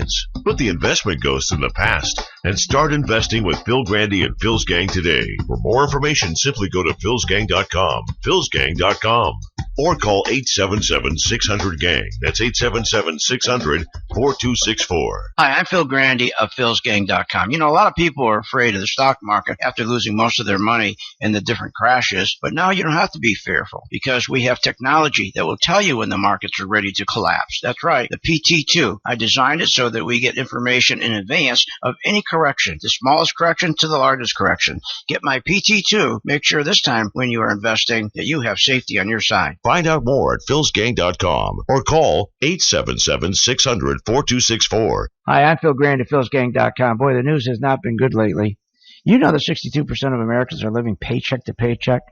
experience. Put the investment ghosts in the past and start investing with Phil Grande and Phil's Gang today. For more information, simply go to philsgang.com, philsgang.com, or call 877-600-GANG. That's 877-600-4264. Hi, I'm Phil Grande of philsgang.com. You know, a lot of people are afraid of the stock market after losing most of their money in the different crashes, but now you don't have to be fearful because we have technology that will tell you when the markets are ready to collapse. That's right, the PT2. I designed it so that we get information in advance of any correction, the smallest correction to the largest correction. Get my PT2. Make sure this time when you are investing that you have safety on your side. Find out more at philsgang.com or call 877-600-4264. Hi, I'm Phil Grande at philsgang.com. Boy, the news has not been good lately. You know that 62% of Americans are living paycheck to paycheck.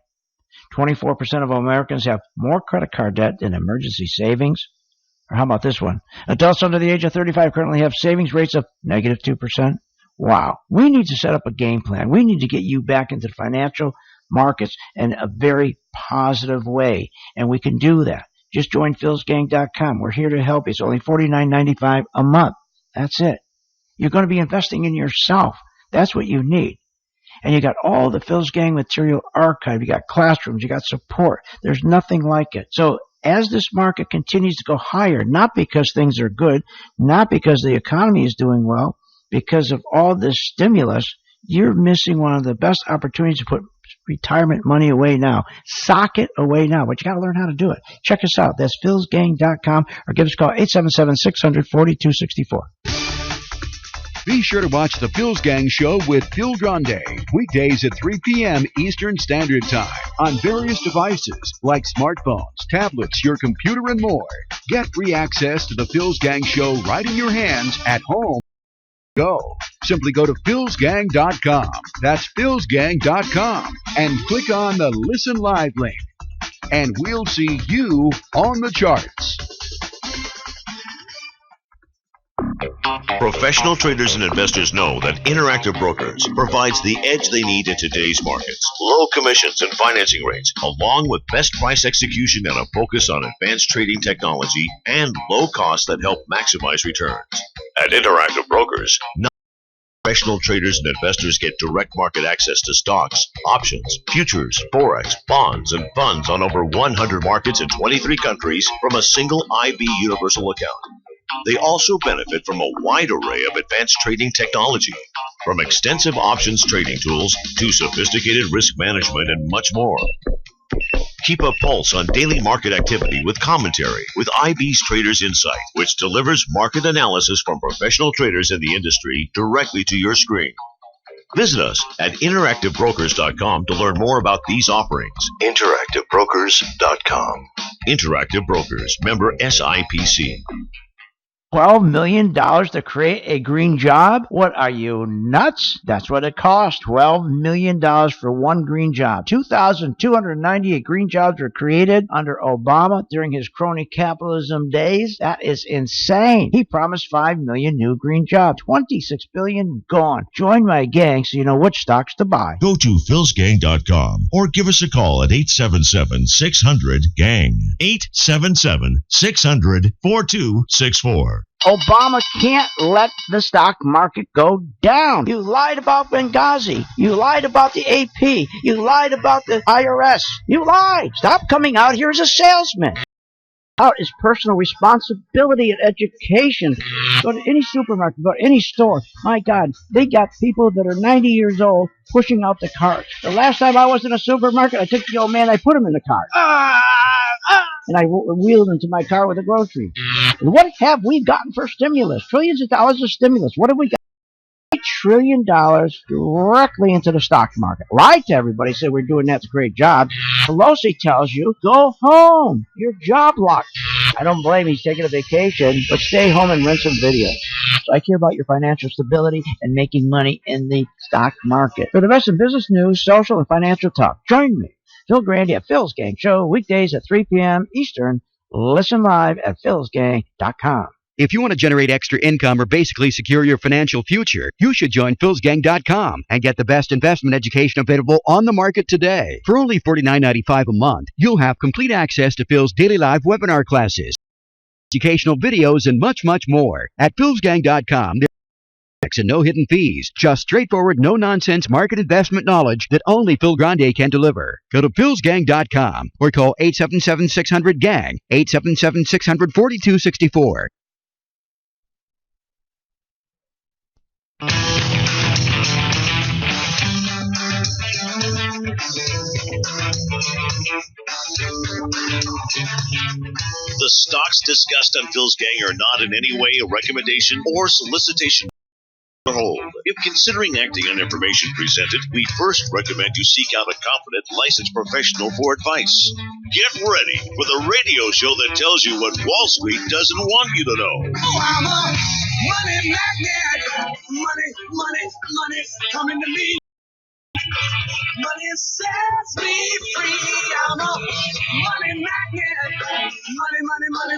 24% of Americans have more credit card debt than emergency savings. Or how about this one? Adults under the age of 35 currently have savings rates of negative 2%. Wow. We need to set up a game plan. We need to get you back into the financial markets in a very positive way. And we can do that. Just join philsgang.com. We're here to help you. It's only $49.95 a month. That's it. You're going to be investing in yourself. That's what you need. And you got all the Phil's Gang material archived. You got classrooms. You got support. There's nothing like it. So as this market continues to go higher, not because things are good, not because the economy is doing well, because of all this stimulus, you're missing one of the best opportunities to put retirement money away now. Sock it away now, but you got to learn how to do it. Check us out. That's philsgang.com or give us a call 877-600-4264. Be sure to watch the Phil's Gang Show with Phil Grande, weekdays at 3 p.m. Eastern Standard Time on various devices like smartphones, tablets, your computer, and more. Get free access to the Phil's Gang Show right in your hands at home. Go. Simply go to philsgang.com. That's philsgang.com and click on the Listen Live link. And we'll see you on the charts. Professional traders and investors know that Interactive Brokers provides the edge they need in today's markets. Low commissions and financing rates, along with best price execution and a focus on advanced trading technology and low costs that help maximize returns. At Interactive Brokers, professional traders and investors get direct market access to stocks, options, futures, forex, bonds, and funds on over 100 markets in 23 countries from a single IB universal account. They also benefit from a wide array of advanced trading technology, from extensive options trading tools to sophisticated risk management and much more. Keep a pulse on daily market activity with commentary with IB's Traders Insight, which delivers market analysis from professional traders in the industry directly to your screen. Visit us at interactivebrokers.com to learn more about these offerings. Interactivebrokers.com. Interactive Brokers, member SIPC. $12 million to create a green job? What are you, nuts? That's what it costs. $12 million for one green job. 2,298 green jobs were created under Obama during his crony capitalism days. That is insane. He promised 5 million new green jobs. 26 billion gone. Join my gang so you know which stocks to buy. Go to philsgang.com or give us a call at 877-600-GANG. 877-600-4264. Obama can't let the stock market go down. You lied about Benghazi. You lied about the AP. You lied about the IRS. You lied. Stop coming out here as a salesman. Out is personal responsibility and education. Go to any supermarket, go to any store. My God, they got people that are 90 years old pushing out the carts. The last time I was in a supermarket, I took the old man, I put him in the cart. And I wheeled him to my car with the groceries. And what have we gotten for stimulus? Trillions of dollars of stimulus. What have we got? $8 trillion directly into the stock market. Lied to everybody, said we're doing that to create jobs. Pelosi tells you, go home. You're job locked. I don't blame he's taking a vacation, but stay home and rent some videos. So I care about your financial stability and making money in the stock market. For the best in business news, social, and financial talk, join me, Phil Grande at Phil's Gang Show, weekdays at 3 p.m. Eastern. Listen live at philsgang.com. If you want to generate extra income or basically secure your financial future, you should join philsgang.com and get the best investment education available on the market today. For only $49.95 a month, you'll have complete access to Phil's daily live webinar classes, educational videos, and much, much more. At philsgang.com, and no hidden fees. Just straightforward, no-nonsense market investment knowledge that only Phil Grande can deliver. Go to philsgang.com or call 877-600-GANG, 877-600-4264. The stocks discussed on Phil's Gang are not in any way a recommendation or solicitation. Hold. If considering acting on information presented, we first recommend you seek out a competent, licensed professional for advice. Get ready for the radio show that tells you what Wall Street doesn't want you to know. Oh, I'm a money magnet. Money coming to me. Money sets me free. I'm a money magnet.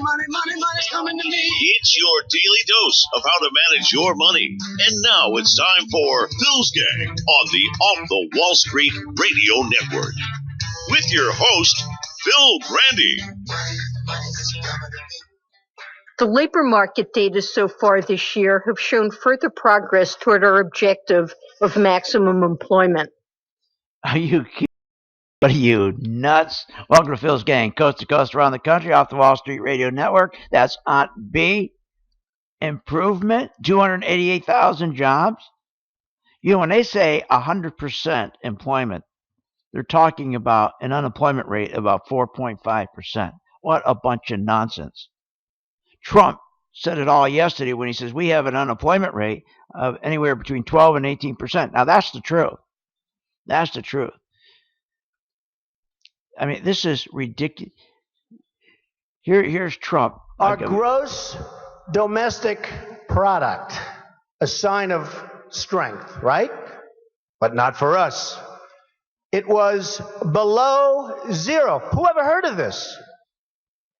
Money's coming to me. It's your daily dose of how to manage your money. And now it's time for Phil's Gang on the Off the Wall Street Radio Network. With your host, Phil Grande. The labor market data so far this year have shown further progress toward our objective of maximum employment. Are you kidding? What are you, nuts? Welcome to Phil's Gang, coast to coast around the country, off the Wall Street Radio Network. That's Aunt B. Improvement, 288,000 jobs. You know, when they say 100% employment, they're talking about an unemployment rate of about 4.5%. What a bunch of nonsense. Trump said it all yesterday when he says we have an unemployment rate of anywhere between 12 and 18%. Now, that's the truth. That's the truth. I mean, this is ridiculous. Here's Trump. Our gross domestic product, a sign of strength, right? But not for us. It was below zero. Who ever heard of this?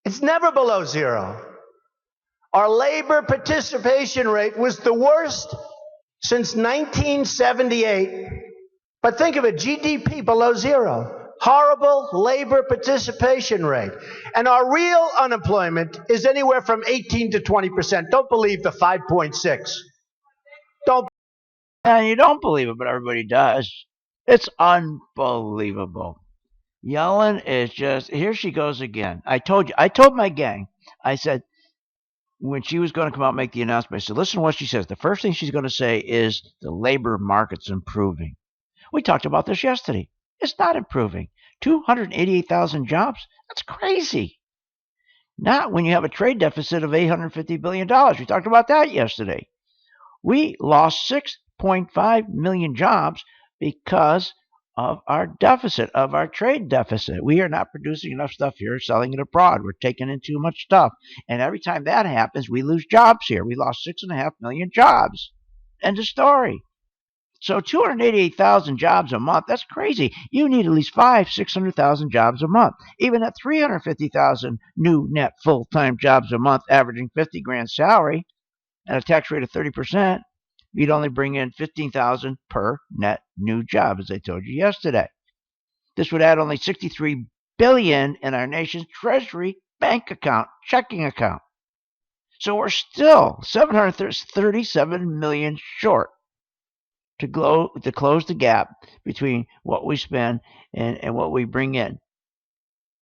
It's never below zero. Our labor participation rate was the worst since 1978. But think of it, GDP below zero. Horrible labor participation rate. And our real unemployment is anywhere from 18 to 20%. Don't believe the 5.6. Don't. And you don't believe it, but everybody does. It's unbelievable. Yellen is just, here she goes again. I told my gang, I said, when she was going to come out and make the announcement, I said, listen to what she says. The first thing she's going to say is the labor market's improving. We talked about this yesterday. It's not improving. 288,000 jobs? That's crazy. Not when you have a trade deficit of $850 billion. We talked about that yesterday. We lost 6.5 million jobs because of our deficit, of our trade deficit. We are not producing enough stuff here, selling it abroad. We're taking in too much stuff. And every time that happens, we lose jobs here. We lost 6.5 million jobs. End of story. So 288,000 jobs a month, that's crazy. You need at least 600,000 jobs a month. Even at 350,000 new net full-time jobs a month, averaging 50 grand salary and a tax rate of 30%, you'd only bring in 15,000 per net new job, as I told you yesterday. This would add only $63 billion in our nation's treasury bank account, checking account. So we're still $737 million short to close the gap between what we spend and what we bring in.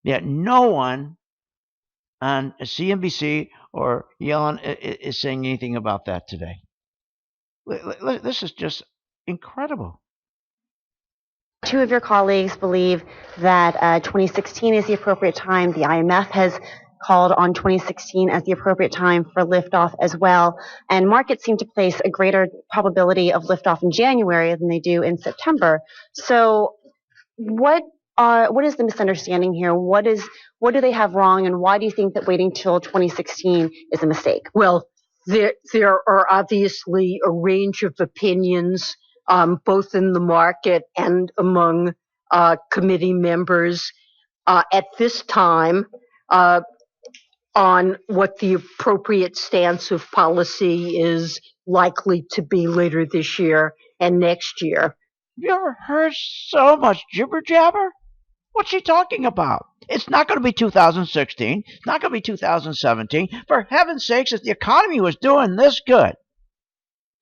Yet no one on CNBC or Yellen is saying anything about that today. This is just incredible. Two of your colleagues believe that 2016 is the appropriate time. The IMF has called on 2016 as the appropriate time for liftoff as well. And markets seem to place a greater probability of liftoff in January than they do in September. So what is the misunderstanding here? What do they have wrong? And why do you think that waiting till 2016 is a mistake? Well, there are obviously a range of opinions, both in the market and among committee members at this time on what the appropriate stance of policy is likely to be later this year and next year. You ever heard so much jibber jabber? What's she talking about? It's not going to be 2016. It's not going to be 2017. For heaven's sakes, if the economy was doing this good,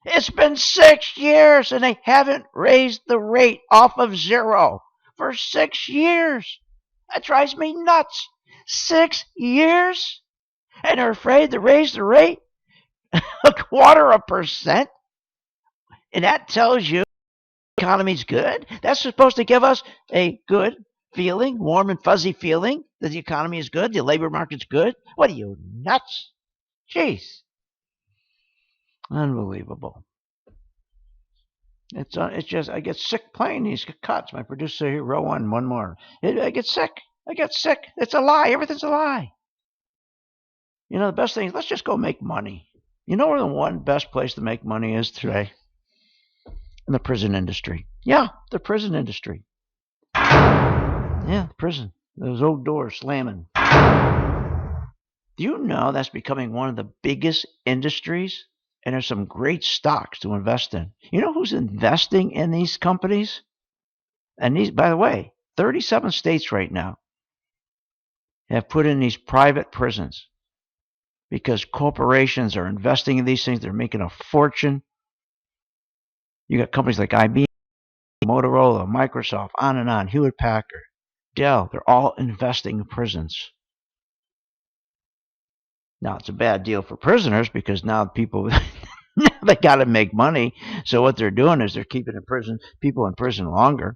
it's been 6 years and they haven't raised the rate off of zero for 6 years. That drives me nuts. 6 years? And they're afraid to raise the rate a 1/4%? And that tells you the economy's good? That's supposed to give us a good feeling, warm and fuzzy feeling that the economy is good, the labor market's good? What are you, nuts? Jeez. Unbelievable. It's just, I get sick playing these cuts. My producer here, row one more. I get sick. It's a lie. Everything's a lie. You know, the best thing is let's just go make money. You know where the one best place to make money is today? In the prison industry. Yeah, the prison industry. Yeah, prison. Those old doors slamming. Do you know that's becoming one of the biggest industries? And there's some great stocks to invest in. You know who's investing in these companies? And these, by the way, 37 states right now have put in these private prisons because corporations are investing in these things. They're making a fortune. You got companies like IBM, Motorola, Microsoft, on and on, Hewlett Packard, Dell. They're all investing in prisons. Now, it's a bad deal for prisoners because now people, they got to make money. So what they're doing is they're keeping people in prison longer.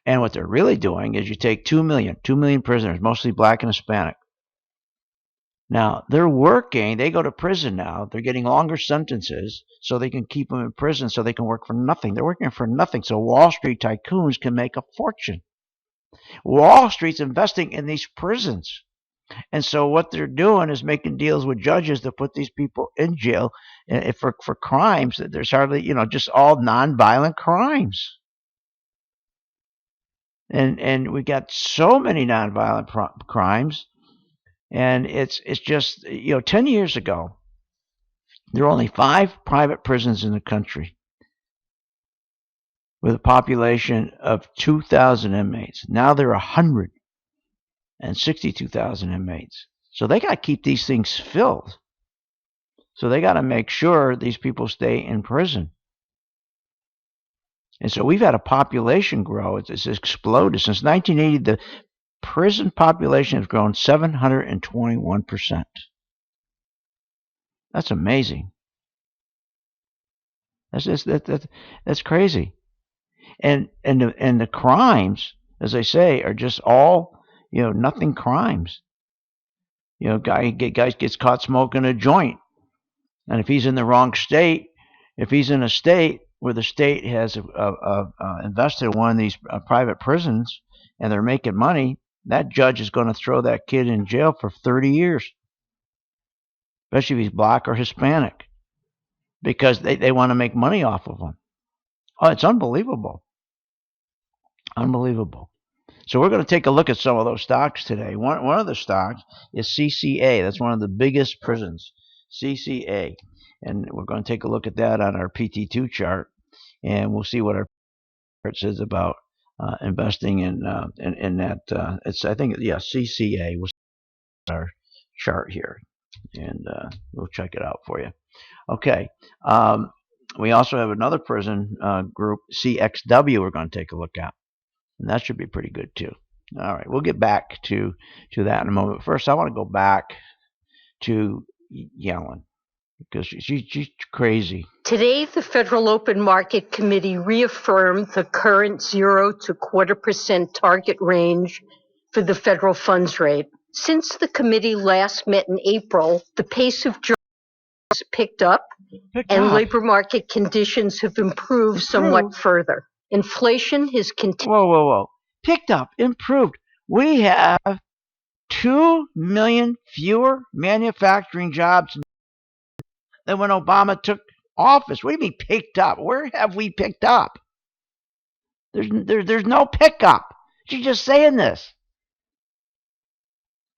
And what they're really doing is you take 2 million prisoners, mostly black and Hispanic. Now, they're working. They go to prison now. They're getting longer sentences so they can keep them in prison so they can work for nothing. They're working for nothing so Wall Street tycoons can make a fortune. Wall Street's investing in these prisons. And so what they're doing is making deals with judges to put these people in jail for crimes that there's hardly, just all nonviolent crimes. And we got so many nonviolent crimes. And it's just, 10 years ago, there were only 5 private prisons in the country with a population of 2,000 inmates. Now there are 162,000 inmates. So they got to keep these things filled. So they got to make sure these people stay in prison. And so we've had a population grow. It's exploded. Since 1980, the prison population has grown 721%. That's amazing. That's crazy. And the crimes, as I say, are just all, nothing crimes. Guys gets caught smoking a joint. And if he's in the wrong state, if he's in a state where the state has invested in one of these private prisons and they're making money, that judge is going to throw that kid in jail for 30 years, especially if he's black or Hispanic, because they want to make money off of him. Oh, it's unbelievable. Unbelievable. So we're going to take a look at some of those stocks today. One of the stocks is CCA. That's one of the biggest prisons, CCA. And we're going to take a look at that on our PT2 chart, and we'll see what our chart says about investing in that. CCA was our chart here, and we'll check it out for you. Okay. We also have another prison group, CXW, we're going to take a look at. And that should be pretty good too. All right, we'll get back to that in a moment. First, I want to go back to Yellen because she's crazy. Today, the Federal Open Market Committee reaffirmed the current 0 to 0.25% target range for the federal funds rate. Since the committee last met in April, the pace of jobs picked up and labor market conditions have improved somewhat further. Inflation has continued. Whoa. Picked up, improved. We have 2 million fewer manufacturing jobs than when Obama took office. What do you mean picked up? Where have we picked up? There's no pickup. She's just saying this.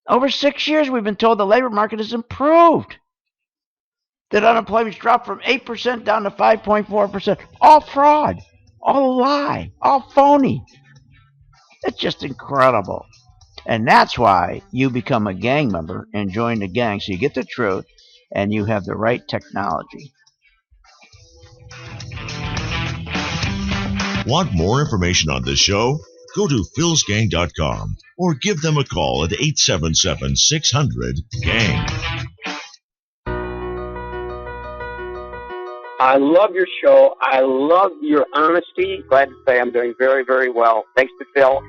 Over 6 years, we've been told the labor market has improved. That unemployment's dropped from 8% down to 5.4%. All fraud. All a lie. All phony. It's just incredible. And that's why you become a gang member and join the gang, so you get the truth and you have the right technology. Want more information on this show? Go to philsgang.com or give them a call at 877-600-GANG. I love your show. I love your honesty. Glad to say I'm doing very, very well. Thanks to Phil.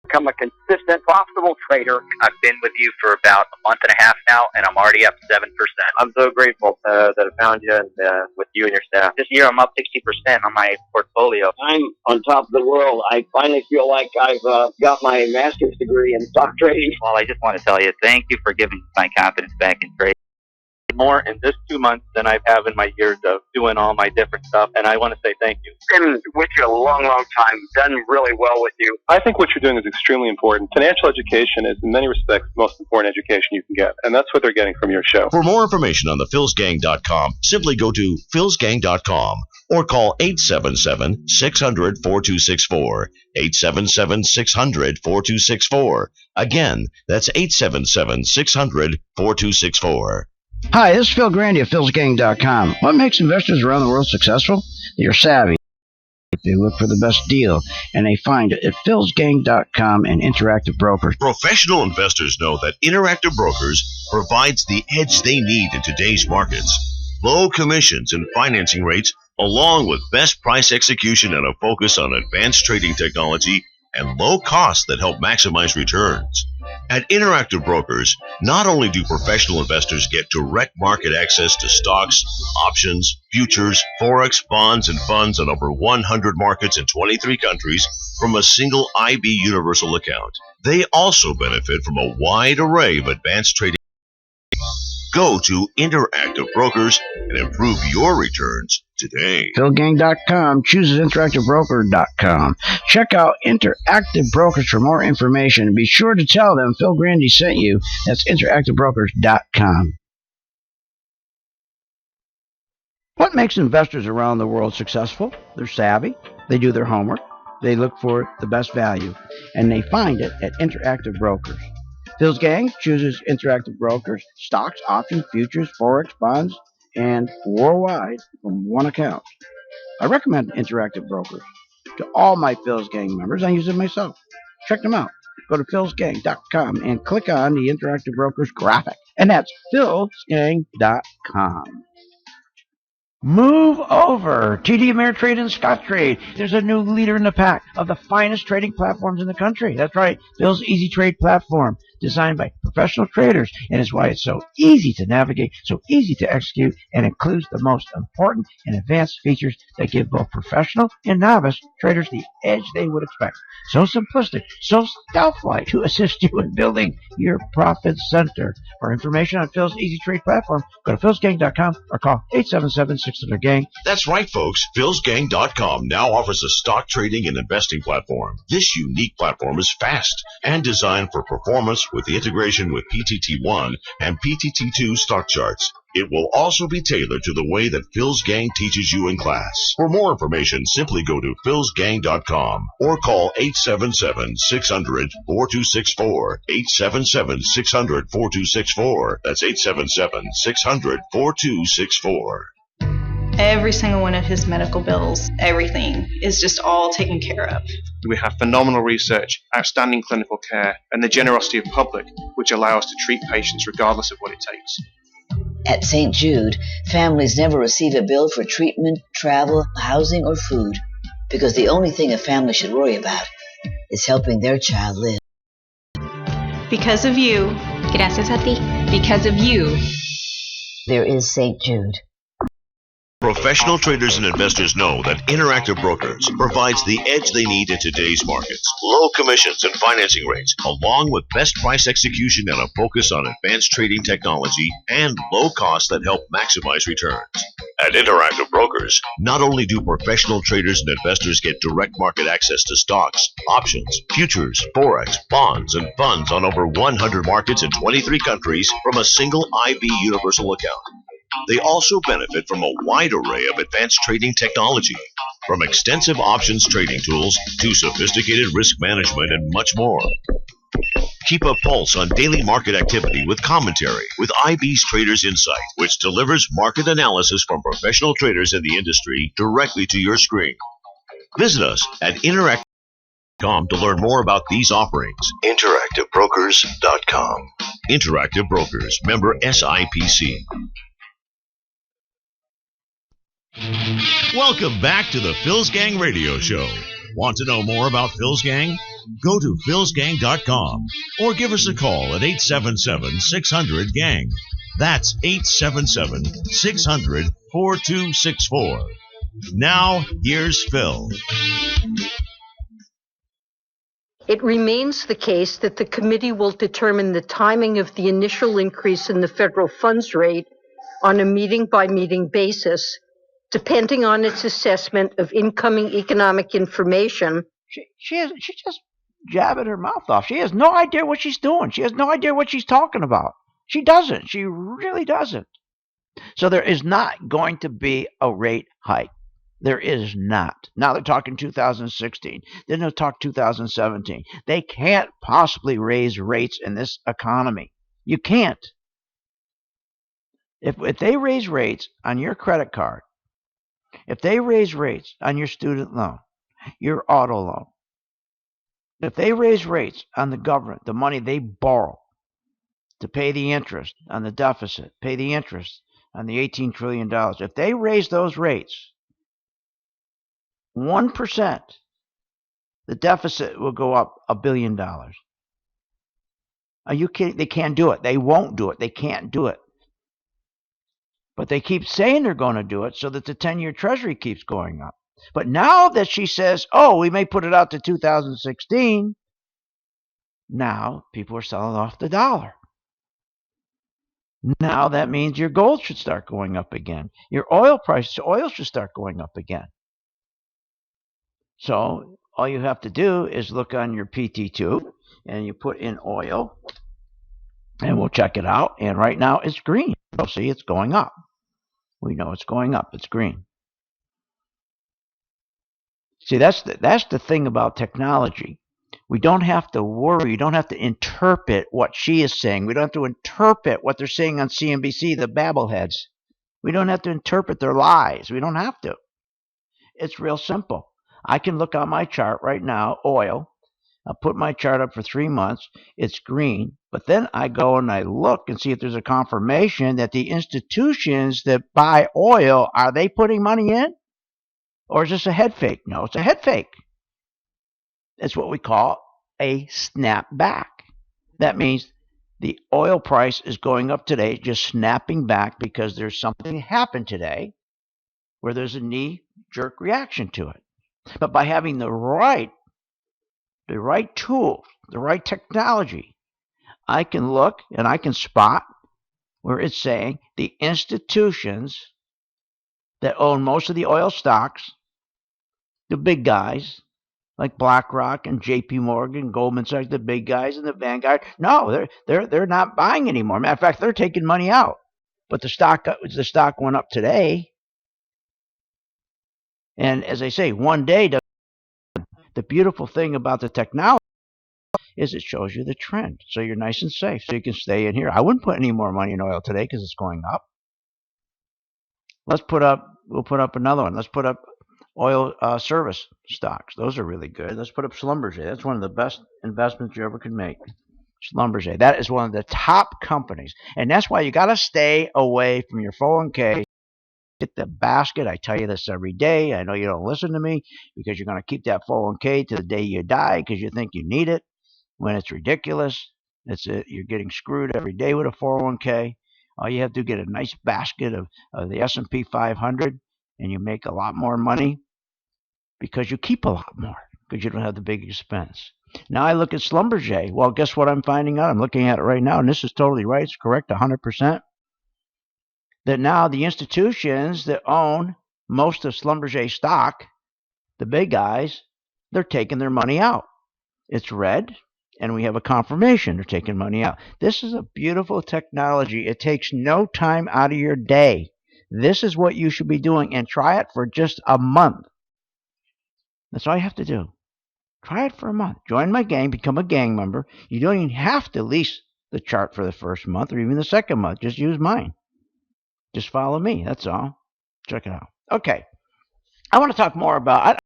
Become a consistent, profitable trader. I've been with you for about a month and a half now, and I'm already up 7%. I'm so grateful that I found you and with you and your staff. This year, I'm up 60% on my portfolio. I'm on top of the world. I finally feel like I've got my master's degree in stock trading. Well, I just want to tell you, thank you for giving my confidence back in trading. More in this 2 months than I have in my years of doing all my different stuff, and I want to say thank you. Been with you a long, long time. Done really well with you. I think what you're doing is extremely important. Financial education is, in many respects, the most important education you can get, and that's what they're getting from your show. For more information on the philsgang.com, simply go to philsgang.com or call 877-600-4264. 877-600-4264. Again, that's 877-600-4264. Hi, this is Phil Grande of philsgang.com. What makes investors around the world successful? They're savvy. They look for the best deal, and they find it at philsgang.com and Interactive Brokers. Professional investors know that Interactive Brokers provides the edge they need in today's markets. Low commissions and financing rates, along with best price execution and a focus on advanced trading technology and low costs that help maximize returns. At Interactive Brokers, not only do professional investors get direct market access to stocks, options, futures, forex, bonds, and funds on over 100 markets in 23 countries from a single IB universal account, they also benefit from a wide array of advanced trading. Go to Interactive Brokers and improve your returns today. philgang.com chooses interactivebroker.com. Check out Interactive Brokers for more information, and be sure to tell them Phil Grande sent you. That's interactivebrokers.com. What makes investors around the world successful? They're savvy. They do their homework. They look for the best value, and they find it at Interactive Brokers. Phil's Gang chooses Interactive Brokers, stocks, options, futures, forex, bonds, and worldwide from one account. I recommend Interactive Brokers to all my Phil's Gang members. I use it myself. Check them out. Go to philsgang.com and click on the Interactive Brokers graphic. And that's philsgang.com. Move over. TD Ameritrade and Scottrade. There's a new leader in the pack of the finest trading platforms in the country. That's right, Phil's Easy Trade platform, designed by professional traders, and is why it's so easy to navigate, so easy to execute, and includes the most important and advanced features that give both professional and novice traders the edge they would expect. So simplistic, so stealth-like to assist you in building your profit center. For information on Phil's Easy Trade platform, go to philsgang.com or call 877-600-GANG. That's right, folks. philsgang.com now offers a stock trading and investing platform. This unique platform is fast and designed for performance with the integration with PTT1 and PTT2 stock charts. It will also be tailored to the way that Phil's Gang teaches you in class. For more information, simply go to philsgang.com or call 877-600-4264. 877-600-4264. That's 877-600-4264. Every single one of his medical bills, everything is just all taken care of. We have phenomenal research, outstanding clinical care, and the generosity of public, which allow us to treat patients regardless of what it takes. At St. Jude, families never receive a bill for treatment, travel, housing, or food, because the only thing a family should worry about is helping their child live. Because of you. Gracias a ti. Because of you. There is St. Jude. Professional traders and investors know that Interactive Brokers provides the edge they need in today's markets. Low commissions and financing rates, along with best price execution and a focus on advanced trading technology and low costs that help maximize returns. At Interactive Brokers, not only do professional traders and investors get direct market access to stocks, options, futures, forex, bonds, and funds on over 100 markets in 23 countries from a single IB universal account. They also benefit from a wide array of advanced trading technology. From extensive options trading tools to sophisticated risk management and much more. Keep a pulse on daily market activity with commentary with IB's Traders Insight, which delivers market analysis from professional traders in the industry directly to your screen. Visit us at interactive.com to learn more about these offerings. interactivebrokers.com. Interactive Brokers, member SIPC. Welcome back to the Phil's Gang Radio Show. Want to know more about Phil's Gang? Go to philsgang.com or give us a call at 877-600-GANG. That's 877-600-4264. Now, here's Phil. It remains the case that the committee will determine the timing of the initial increase in the federal funds rate on a meeting-by-meeting basis, depending on its assessment of incoming economic information. She's just jabbing her mouth off. She has no idea what she's doing. She has no idea what she's talking about. She doesn't. She really doesn't. So there is not going to be a rate hike. There is not. Now they're talking 2016. Then they'll talk 2017. They can't possibly raise rates in this economy. You can't. If they raise rates on your credit card, if they raise rates on your student loan, your auto loan, if they raise rates on the government, the money they borrow to pay the interest on the deficit, pay the interest on the $18 trillion, if they raise those rates 1%, the deficit will go up $1 billion. Are you kidding? They can't do it. They won't do it. They can't do it. But they keep saying they're going to do it so that the 10-year Treasury keeps going up. But now that she says, oh, we may put it out to 2016, now people are selling off the dollar. Now that means your gold should start going up again. Your oil should start going up again. So all you have to do is look on your PT2 and you put in oil and we'll check it out. And right now it's green. You'll see it's going up. We know it's going up. It's green. See, that's the thing about technology. We don't have to worry. You don't have to interpret what she is saying. We don't have to interpret what they're saying on CNBC, the babbleheads. We don't have to interpret their lies. We don't have to. It's real simple. I can look on my chart right now, oil. I'll put my chart up for 3 months. It's green. But then I go and I look and see if there's a confirmation that the institutions that buy oil, are they putting money in? Or is this a head fake? No, it's a head fake. It's what we call a snapback. That means the oil price is going up today, just snapping back because there's something happened today where there's a knee-jerk reaction to it. But by having the right tools, the right technology, I can look and I can spot where it's saying the institutions that own most of the oil stocks, the big guys like BlackRock and JP Morgan, Goldman Sachs, the big guys and the Vanguard, no, they're not buying anymore. Matter of fact, they're taking money out. But the stock went up today. And as I say, one day, the beautiful thing about the technology is it shows you the trend. So you're nice and safe. So you can stay in here. I wouldn't put any more money in oil today because it's going up. We'll put up another one. Let's put up oil service stocks. Those are really good. Let's put up Schlumberger. That's one of the best investments you ever could make. Schlumberger. That is one of the top companies. And that's why you got to stay away from your 401k. Get the basket. I tell you this every day. I know you don't listen to me because you're going to keep that 401k to the day you die because you think you need it when it's ridiculous. You're getting screwed every day with a 401k. All you have to do is get a nice basket of the S&P 500 and you make a lot more money because you keep a lot more because you don't have the big expense. Now I look at Schlumberger. Well, guess what I'm finding out? I'm looking at it right now, and this is totally right. It's correct 100%. That now the institutions that own most of Schlumberger stock, the big guys, they're taking their money out. It's red, and we have a confirmation they're taking money out. This is a beautiful technology. It takes no time out of your day. This is what you should be doing, and try it for just a month. That's all you have to do. Try it for a month. Join my gang, become a gang member. You don't even have to lease the chart for the first month or even the second month. Just use mine. Just follow me. That's all. Check it out. Okay. I want to talk more about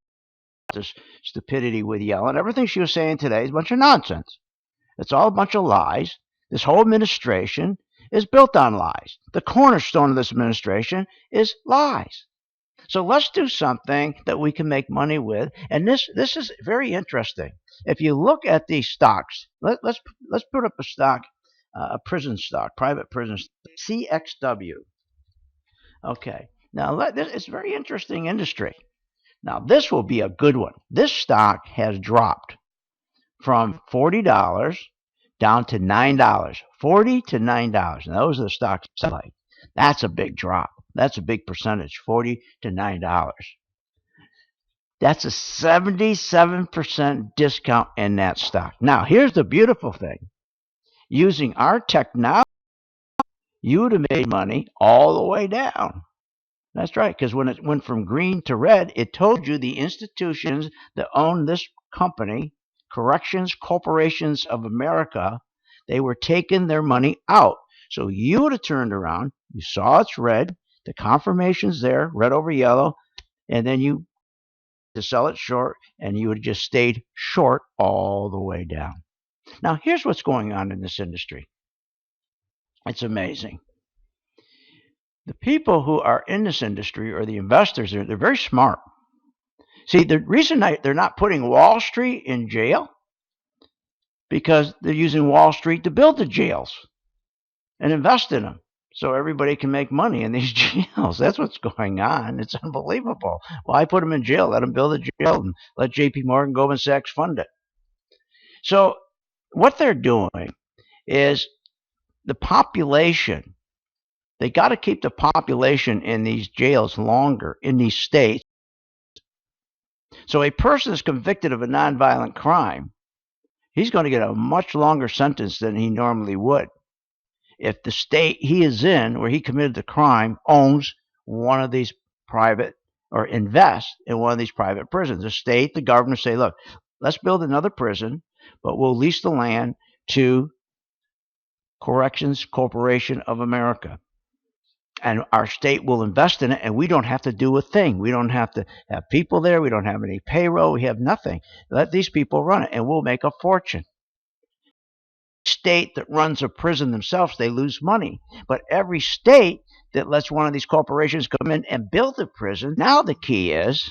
this stupidity with Yellen. Everything she was saying today is a bunch of nonsense. It's all a bunch of lies. This whole administration is built on lies. The cornerstone of this administration is lies. So let's do something that we can make money with. And this is very interesting. If you look at these stocks, let's put up a stock, a prison stock, private prison stock, CXW. Okay. Now it's a very interesting industry. Now this will be a good one. This stock has dropped from $40 down to $9. $40 to $9. And those are the stocks I like. That's a big drop. That's a big percentage, $40 to $9. That's a 77% discount in that stock. Now, here's the beautiful thing. Using our technology, you would have made money all the way down. That's right, because when it went from green to red, it told you the institutions that own this company, Corrections Corporations of America, they were taking their money out. So you would have turned around, you saw it's red, the confirmation's there, red over yellow, and then you to sell it short, and you would have just stayed short all the way down. Now, here's what's going on in this industry. It's amazing. The people who are in this industry, or the investors, they're very smart. See, the reason they're not putting Wall Street in jail, because they're using Wall Street to build the jails and invest in them so everybody can make money in these jails. That's what's going on. It's unbelievable. Why put them in jail? Let them build a jail and let J.P. Morgan, Goldman Sachs fund it. So what they're doing is the population, they got to keep the population in these jails longer in these states. So a person is convicted of a nonviolent crime, he's going to get a much longer sentence than he normally would if the state he is in, where he committed the crime, owns one of these private, or invests in one of these private prisons. The state, the governor say, look, let's build another prison, but we'll lease the land to Corrections Corporation of America. And our state will invest in it, and we don't have to do a thing. We don't have to have people there. We don't have any payroll. We have nothing. Let these people run it, and we'll make a fortune. State that runs a prison themselves, they lose money. But every state that lets one of these corporations come in and build a prison, now the key is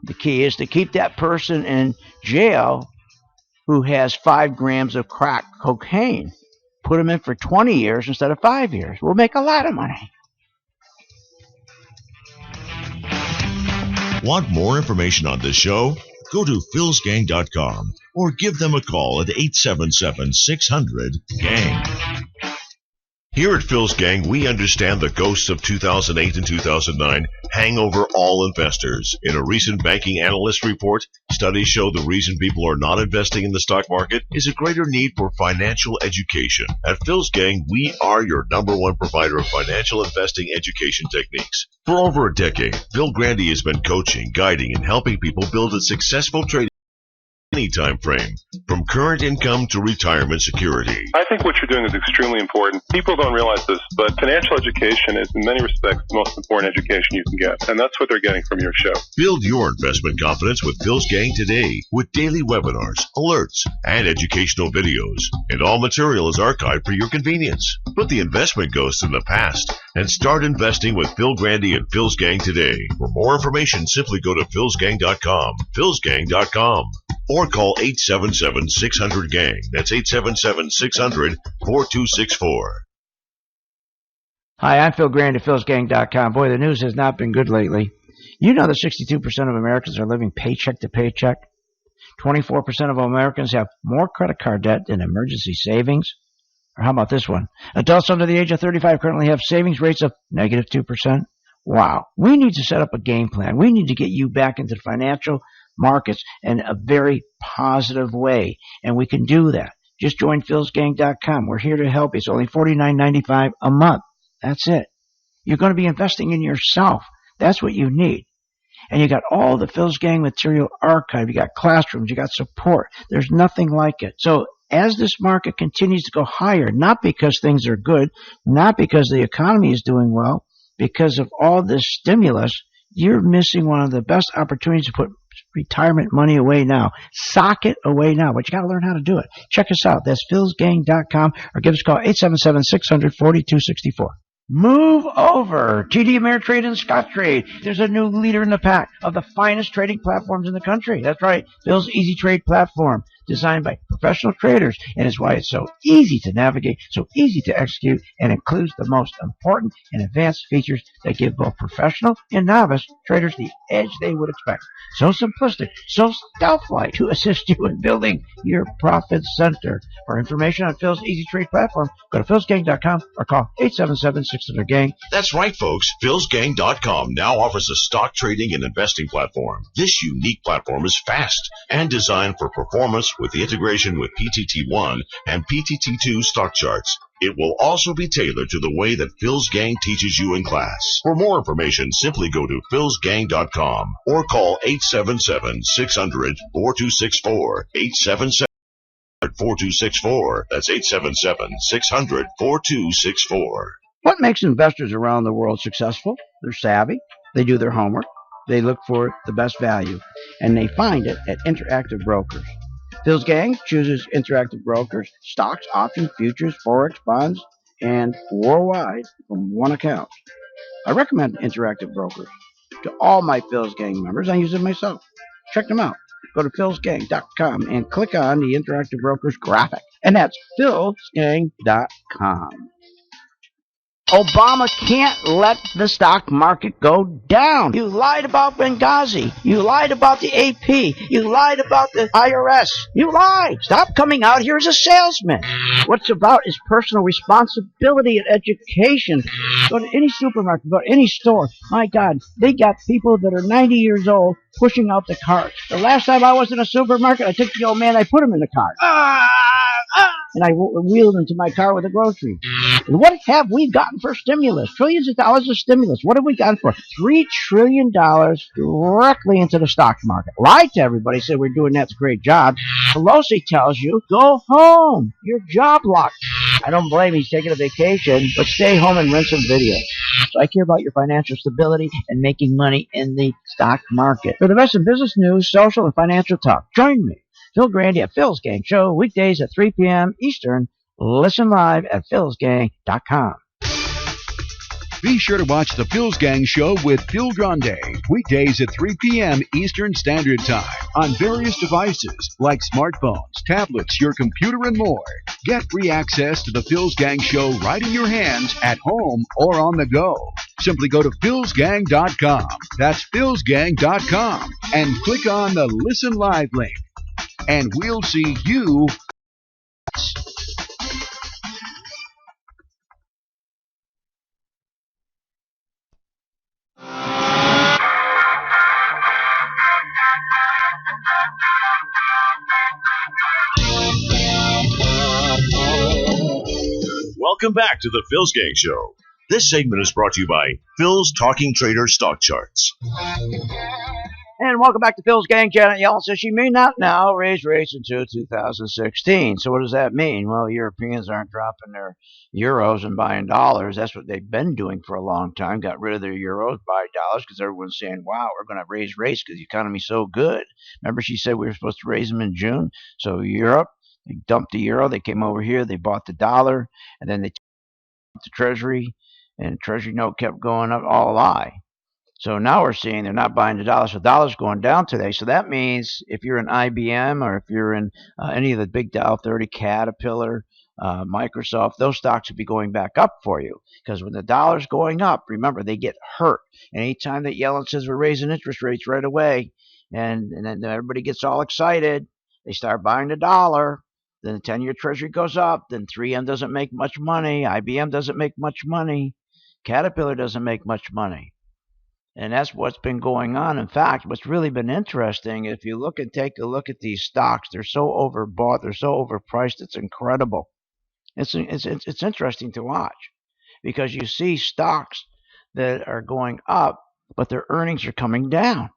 to keep that person in jail who has 5 grams of crack cocaine. Put them in for 20 years instead of 5 years. We'll make a lot of money. Want more information on this show? Go to philsgang.com or give them a call at 877-600-GANG. Here at Phil's Gang, we understand the ghosts of 2008 and 2009 hang over all investors. In a recent banking analyst report, studies show the reason people are not investing in the stock market is a greater need for financial education. At Phil's Gang, we are your #1 provider of financial investing education techniques. For over a decade, Phil Grande has been coaching, guiding, and helping people build a successful trading any time frame, from current income to retirement security. I think what you're doing is extremely important. People don't realize this, but financial education is in many respects the most important education you can get, and that's what they're getting from your show. Build your investment confidence with Phil's Gang today, with daily webinars, alerts, and educational videos. And all material is archived for your convenience. Put the investment ghosts in the past and start investing with Phil Grande and Phil's Gang today. For more information, simply go to philsgang.com, philsgang.com. Or call 877-600-GANG. That's 877-600-4264. Hi, I'm Phil Grande at philsgang.com. Boy, the news has not been good lately. You know that 62% of Americans are living paycheck to paycheck. 24% of Americans have more credit card debt than emergency savings. Or how about this one? Adults under the age of 35 currently have savings rates of negative 2%. Wow. We need to set up a game plan. We need to get you back into the financial markets in a very positive way, and we can do that. Just join philsgang.com. We're here to help you. It's only $49.95 a month. That's it. You're going to be investing in yourself. That's what you need. And you got all the Phil's Gang material archived. You got classrooms. You got support. There's nothing like it. So as this market continues to go higher, not because things are good, not because the economy is doing well, because of all this stimulus, you're missing one of the best opportunities to put retirement money away now. Sock it away now. But you got to learn how to do it. Check us out. That's philsgang.com or give us a call 877-600-4264. Move over. TD Ameritrade and Scottrade. There's a new leader in the pack of the finest trading platforms in the country. That's right. Phil's Easy Trade platform, designed by professional traders, and is why it's so easy to navigate, so easy to execute, and includes the most important and advanced features that give both professional and novice traders the edge they would expect. So simplistic, so stealth-like to assist you in building your profit center. For information on Phil's Easy Trade platform, go to philsgang.com or call 877-600-GANG. That's right, folks. philsgang.com now offers a stock trading and investing platform. This unique platform is fast and designed for performance with the integration with PTT1 and PTT2 stock charts. It will also be tailored to the way that Phil's Gang teaches you in class. For more information, simply go to philsgang.com or call 877-600-4264. 877-4264. That's 877-600-4264. What makes investors around the world successful? They're savvy. They do their homework. They look for the best value, and they find it at Interactive Brokers. Phil's Gang chooses Interactive Brokers, stocks, options, futures, forex, bonds, and worldwide from one account. I recommend Interactive Brokers to all my Phil's Gang members. I use it myself. Check them out. Go to philsgang.com and click on the Interactive Brokers graphic. And that's philsgang.com. Obama can't let the stock market go down. You lied about Benghazi. You lied about the AP. You lied about the IRS. You lied. Stop coming out here as a salesman. What's about is personal responsibility and education. Go to any supermarket, go to any store. My God, they got people that are 90 years old pushing out the carts. The last time I was in a supermarket, I took the old man, I put him in the cart. And I wheeled into my car with the groceries. And what have we gotten for stimulus? Trillions of dollars of stimulus. What have we gotten for? $3 trillion directly into the stock market. Lied to everybody, said we're doing that's a great job. Pelosi tells you, go home. Your job locked. I don't blame him. He's taking a vacation, but stay home and rent some videos. So I care about your financial stability and making money in the stock market. For the best in business news, social, and financial talk, join me, Phil Grande, at Phil's Gang Show, weekdays at 3 p.m. Eastern. Listen live at philsgang.com. Be sure to watch the Phil's Gang Show with Phil Grande, weekdays at 3 p.m. Eastern Standard Time on various devices like smartphones, tablets, your computer, and more. Get free access to the Phil's Gang Show right in your hands at home or on the go. Simply go to philsgang.com. That's philsgang.com and click on the Listen Live link. And we'll see you. Welcome back to the Phil's Gang Show. This segment is brought to you by Phil's Talking Trader Stock Charts. And welcome back to Phil's Gang. Janet Yellen says she may not now raise rates until 2016. So what does that mean? Well, Europeans aren't dropping their euros and buying dollars. That's what they've been doing for a long time. Got rid of their euros, buy dollars, because everyone's saying, wow, we're going to raise rates because the economy's so good. Remember she said we were supposed to raise them in June? So Europe, they dumped the euro. They came over here. They bought the dollar. And then they took the Treasury. And the Treasury note kept going up. All a lie. So now we're seeing they're not buying the dollar. So the dollar's going down today. So that means if you're in IBM or if you're in any of the big Dow 30, Caterpillar, Microsoft, those stocks would be going back up for you. Because when the dollar's going up, remember, they get hurt. And anytime that Yellen says we're raising interest rates right away, and then everybody gets all excited, they start buying the dollar. Then the 10-year Treasury goes up. Then 3M doesn't make much money. IBM doesn't make much money. Caterpillar doesn't make much money. And that's what's been going on. In fact, what's really been interesting, if you take a look at these stocks, they're so overbought, they're so overpriced, it's incredible. It's interesting to watch because you see stocks that are going up, but their earnings are coming down.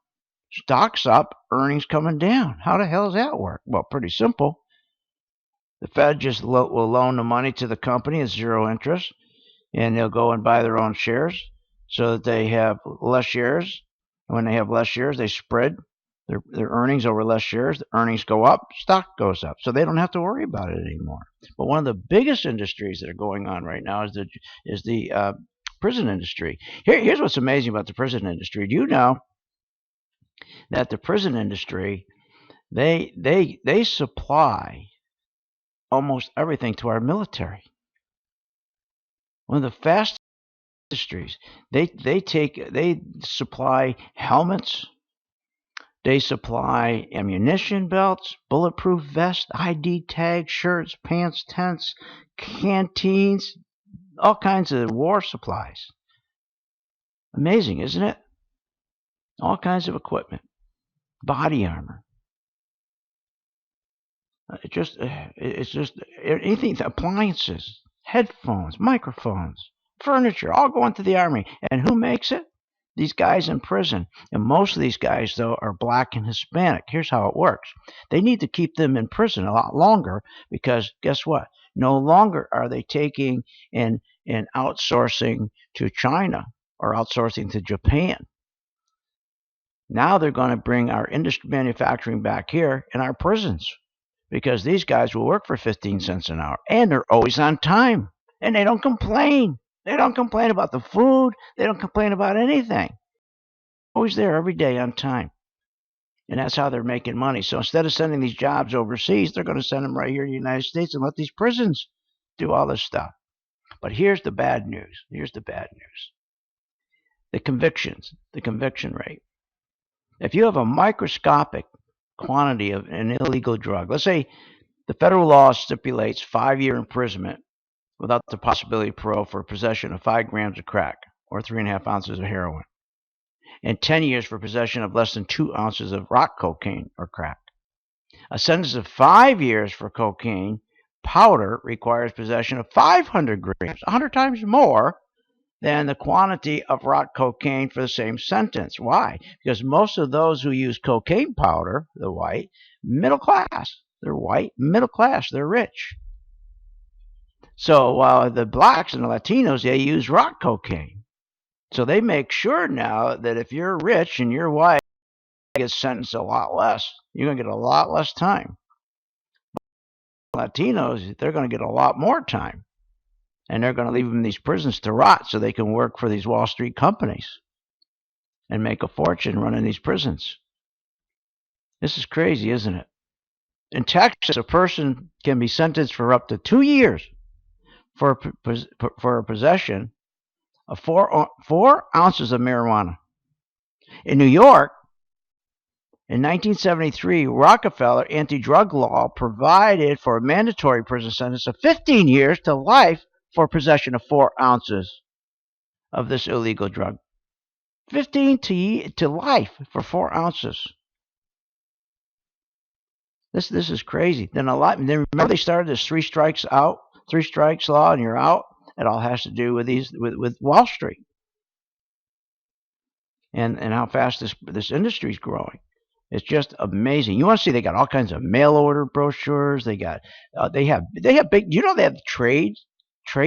Stocks up, earnings coming down. How the hell does that work? Well, pretty simple. The Fed just will loan the money to the company at zero interest, and they'll go and buy their own shares so that they have less shares. And when they have less shares, they spread their earnings over less shares. The earnings go up, stock goes up. So they don't have to worry about it anymore. But one of the biggest industries that are going on right now is the prison industry. Here's what's amazing about the prison industry. Do you know that the prison industry, they supply almost everything to our military? One of the fastest industries. They supply helmets, they supply ammunition belts, bulletproof vests, ID tags, shirts, pants, tents, canteens, all kinds of war supplies. Amazing, isn't it? All kinds of equipment, body armor. It's just anything, appliances, headphones, microphones, furniture, all going to the Army. And who makes it? These guys in prison. And most of these guys, though, are black and Hispanic. Here's how it works. They need to keep them in prison a lot longer because guess what? No longer are they taking and outsourcing to China or outsourcing to Japan. Now they're going to bring our industry manufacturing back here in our prisons because these guys will work for 15 cents an hour and they're always on time and they don't complain. They don't complain about the food. They don't complain about anything. Always there every day on time. And that's how they're making money. So instead of sending these jobs overseas, they're going to send them right here in the United States and let these prisons do all this stuff. But here's the bad news. The conviction rate. If you have a microscopic quantity of an illegal drug, let's say the federal law stipulates 5-year imprisonment without the possibility of parole for possession of 5 grams of crack or 3.5 ounces of heroin, and 10 years for possession of less than 2 ounces of rock cocaine or crack. A sentence of 5 years for cocaine powder requires possession of 500 grams, 100 times more than the quantity of rock cocaine for the same sentence. Why? Because most of those who use cocaine powder, the white, middle class. They're white, middle class, they're rich. So while the blacks and the Latinos, they use rock cocaine. So they make sure now that if you're rich and you're white, you get sentenced a lot less. You're going to get a lot less time. Latinos, they're going to get a lot more time. And they're going to leave them in these prisons to rot so they can work for these Wall Street companies and make a fortune running these prisons. This is crazy, isn't it? In Texas, a person can be sentenced for up to 2 years for a possession of 4 ounces of marijuana. In New York, in 1973, Rockefeller anti-drug law provided for a mandatory prison sentence of 15 years to life for possession of 4 ounces of this illegal drug. 15 to life for 4 ounces. This is crazy. Then remember they started this 3 strikes law and you're out. It all has to do with Wall Street and how fast this industry is growing. It's just amazing. You want to see? They got all kinds of mail order brochures. They have big. You know they have trade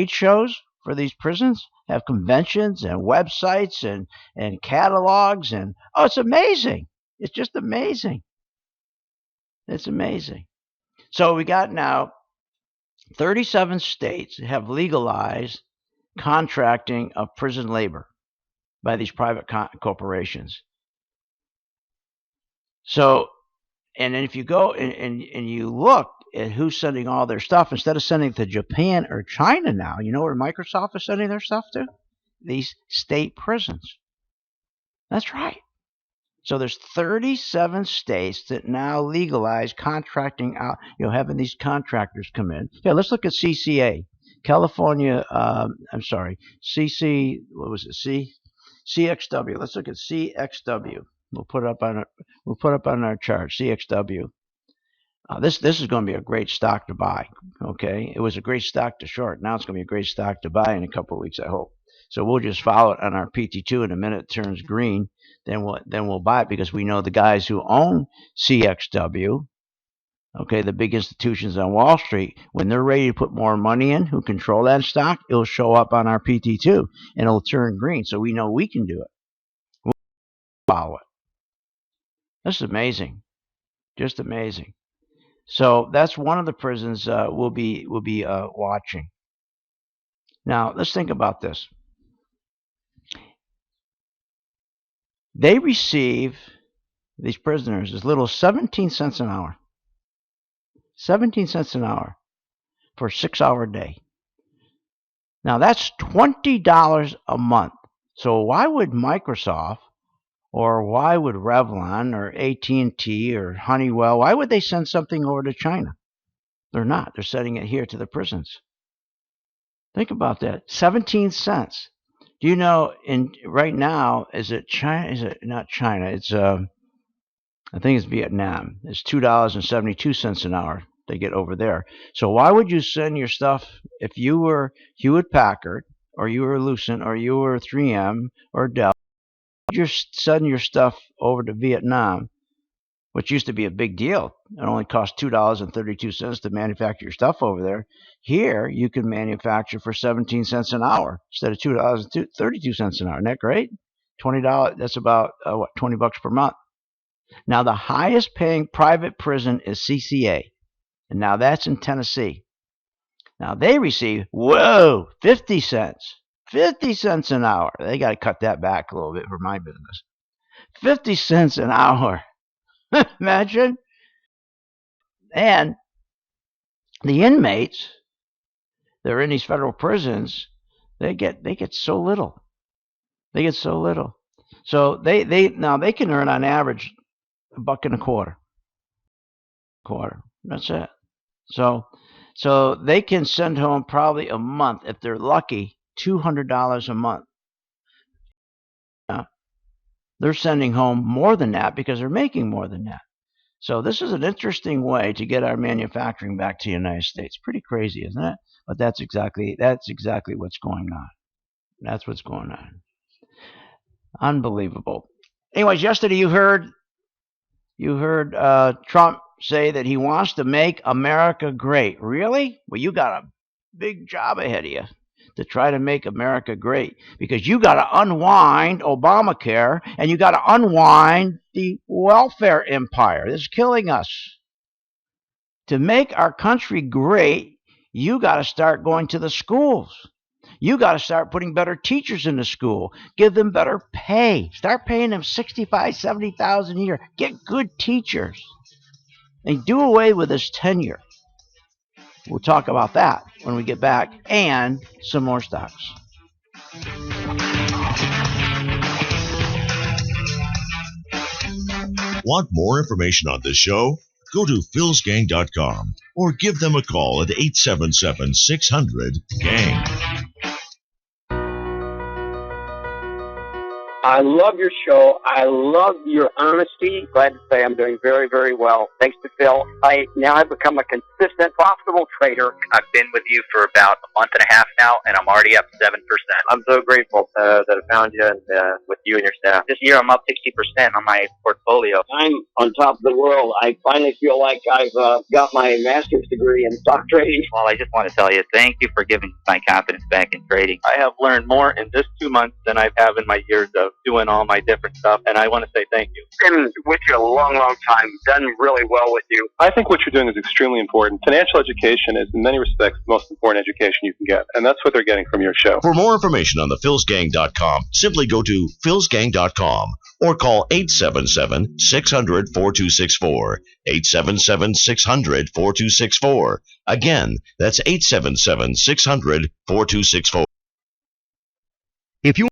shows for these prisons. Have conventions and websites and catalogs and it's amazing. It's just amazing. It's amazing. So we got now 37 states have legalized contracting of prison labor by these private corporations. So, and then if you go and you look at who's sending all their stuff, instead of sending it to Japan or China now, you know where Microsoft is sending their stuff to? These state prisons. That's right. So there's 37 states that now legalize contracting out, having these contractors come in. Yeah, let's look at CCA. California, CCW. Let's look at CXW. We'll put it up on our chart. CXW. This is going to be a great stock to buy. Okay, it was a great stock to short. Now it's going to be a great stock to buy in a couple of weeks, I hope. So we'll just follow it on our PT2, and the minute it turns green, then we'll buy it, because we know the guys who own CXW, okay, the big institutions on Wall Street, when they're ready to put more money in, who control that stock, it'll show up on our PT2 and it'll turn green. So we know we can do it. We'll follow it. That's amazing. Just amazing. So that's one of the prisons we'll be watching. Now let's think about this. They receive, these prisoners, as little as 17 cents an hour. 17 cents an hour for a 6-hour day. Now that's $20 a month. So why would Microsoft, or why would Revlon or AT&T or Honeywell, why would they send something over to China? They're not. They're sending it here to the prisons. Think about that. 17 cents. Do you know, right now, is it China? Is it not China? It's I think it's Vietnam. It's $2.72 an hour they get over there. So why would you send your stuff, if you were Hewlett Packard, or you were Lucent, or you were 3M or Dell, you're sending your stuff over to Vietnam, which used to be a big deal. It only cost $2.32 to manufacture your stuff over there. Here, you can manufacture for 17 cents an hour instead of $2.32 an hour. Isn't that great? $20. That's about $20 per month. Now, the highest paying private prison is CCA, and now that's in Tennessee. Now they receive 50 cents. 50 cents an hour. They got to cut that back a little bit for my business. 50 cents an hour. Imagine. And the inmates that are in these federal prisons, they get so little. They get so little. So they can earn on average $1.25. That's it. So they can send home probably a month, if they're lucky, $200 a month. They're sending home more than that because they're making more than that. So this is an interesting way to get our manufacturing back to the United States. Pretty crazy, isn't it? But that's exactly what's going on. That's what's going on. Unbelievable. Anyways, yesterday you heard Trump say that he wants to make America great. Really? Well, you got a big job ahead of you to try to make America great, because you got to unwind Obamacare, and you got to unwind the welfare empire that's killing us. To make our country great, you got to start going to the schools. You got to start putting better teachers in the school. Give them better pay. Start paying them $65,000, $70,000 a year. Get good teachers. And do away with this tenure. We'll talk about that when we get back, and some more stocks. Want more information on this show? Go to philsgang.com or give them a call at 877-600-GANG. I love your show. I love your honesty. Glad to say I'm doing very, very well. Thanks to Phil. I now have become a consistent, profitable trader. I've been with you for about a month and a half now, and I'm already up 7%. I'm so grateful that I found you and with you and your staff. This year, I'm up 60% on my portfolio. I'm on top of the world. I finally feel like I've got my master's degree in stock trading. Well, I just want to tell you, thank you for giving my confidence back in trading. I have learned more in this 2 months than I have in my years of doing all my different stuff, and I want to say thank you. Been with you a long, long time. Done really well with you. I think what you're doing is extremely important. Financial education is, in many respects, the most important education you can get, and that's what they're getting from your show. For more information on the philsgang.com, simply go to philsgang.com or call 877-600-4264. 877-600-4264. Again, that's 877-600-4264. If you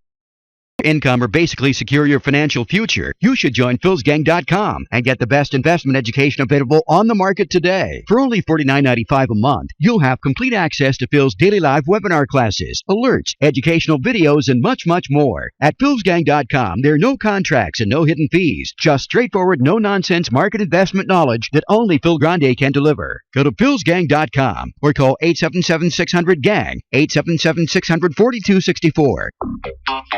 income or basically secure your financial future, you should join philsgang.com and get the best investment education available on the market today. For only $49.95 a month, you'll have complete access to Phil's daily live webinar classes, alerts, educational videos, and much, much more. At philsgang.com, there are no contracts and no hidden fees, just straightforward, no-nonsense market investment knowledge that only Phil Grande can deliver. Go to philsgang.com or call 877-600-GANG, 877-600-4264.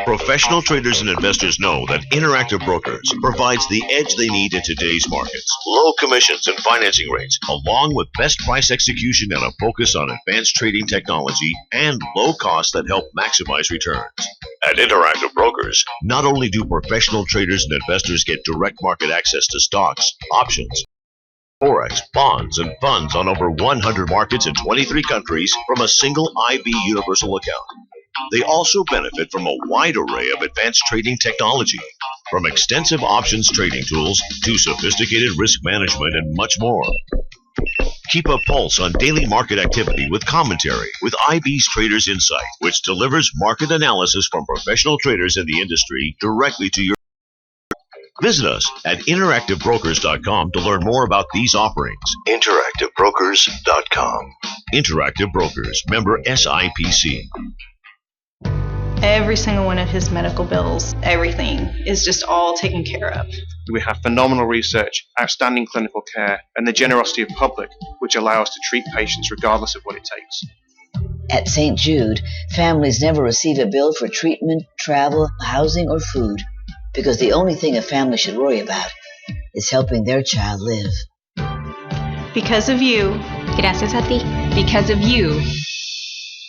Professional traders and investors know that Interactive Brokers provides the edge they need in today's markets. Low commissions and financing rates, along with best price execution and a focus on advanced trading technology and low costs that help maximize returns. At Interactive Brokers, not only do professional traders and investors get direct market access to stocks, options, forex, bonds, and funds on over 100 markets in 23 countries from a single IB universal account. They also benefit from a wide array of advanced trading technology, from extensive options trading tools to sophisticated risk management and much more. Keep a pulse on daily market activity with commentary with IB's Traders Insight, which delivers market analysis from professional traders in the industry directly to your. Visit us at interactivebrokers.com to learn more about these offerings. Interactivebrokers.com. Interactive Brokers, member SIPC. Every single one of his medical bills, everything is just all taken care of. We have phenomenal research, outstanding clinical care, and the generosity of public, which allow us to treat patients regardless of what it takes. At St. Jude, families never receive a bill for treatment, travel, housing, or food, because the only thing a family should worry about is helping their child live. Because of you. Gracias a ti. Because of you.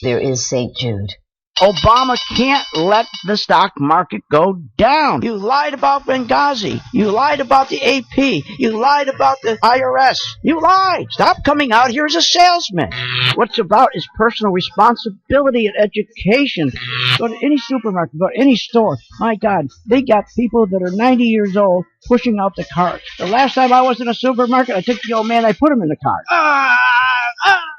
There is St. Jude. Obama can't let the stock market go down. You lied about Benghazi. You lied about the AP. You lied about the IRS. You lied. Stop coming out here as a salesman. What's about is personal responsibility and education. Go to any supermarket, go to any store. My God, they got people that are 90 years old pushing out the carts. The last time I was in a supermarket, I took the old man, I put him in the cart.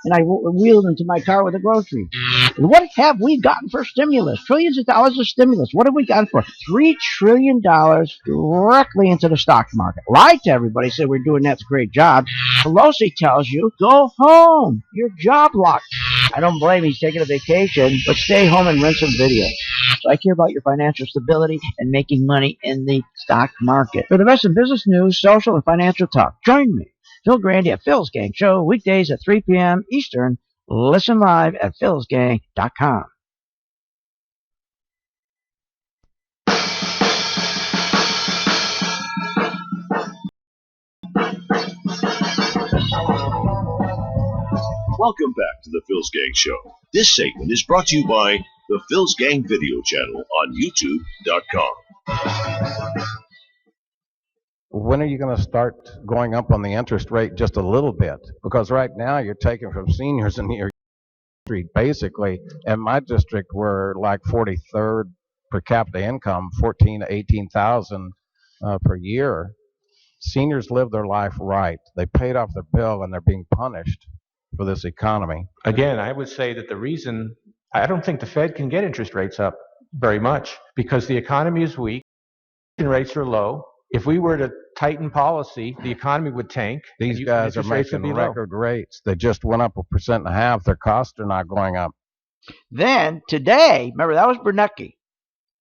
And I wheeled into my car with the groceries. And what have we gotten for stimulus? Trillions of dollars of stimulus. What have we gotten for? $3 trillion directly into the stock market. Lied to everybody, said we're doing that's a great job. Pelosi tells you, go home. Your job locked. I don't blame him. He's taking a vacation, but stay home and rent some videos. So I care about your financial stability and making money in the stock market. For the best in business news, social, and financial talk, join me, Phil Grande at Phil's Gang Show, weekdays at 3 p.m. Eastern. Listen live at philsgang.com. Welcome back to the Phil's Gang Show. This segment is brought to you by the Phil's Gang video channel on YouTube.com. When are you going to start going up on the interest rate just a little bit? Because right now you're taking from seniors in your street, basically. In my district, we're like 43rd per capita income, 14 to 18,000 per year. Seniors live their life right. They paid off their bill and they're being punished for this economy. Again, I would say that the reason, I don't think the Fed can get interest rates up very much because the economy is weak, rates are low. If we were to tighten policy, the economy would tank. These guys are making record rates. They just went up 1.5%. Their costs are not going up. Then today, remember that was Bernanke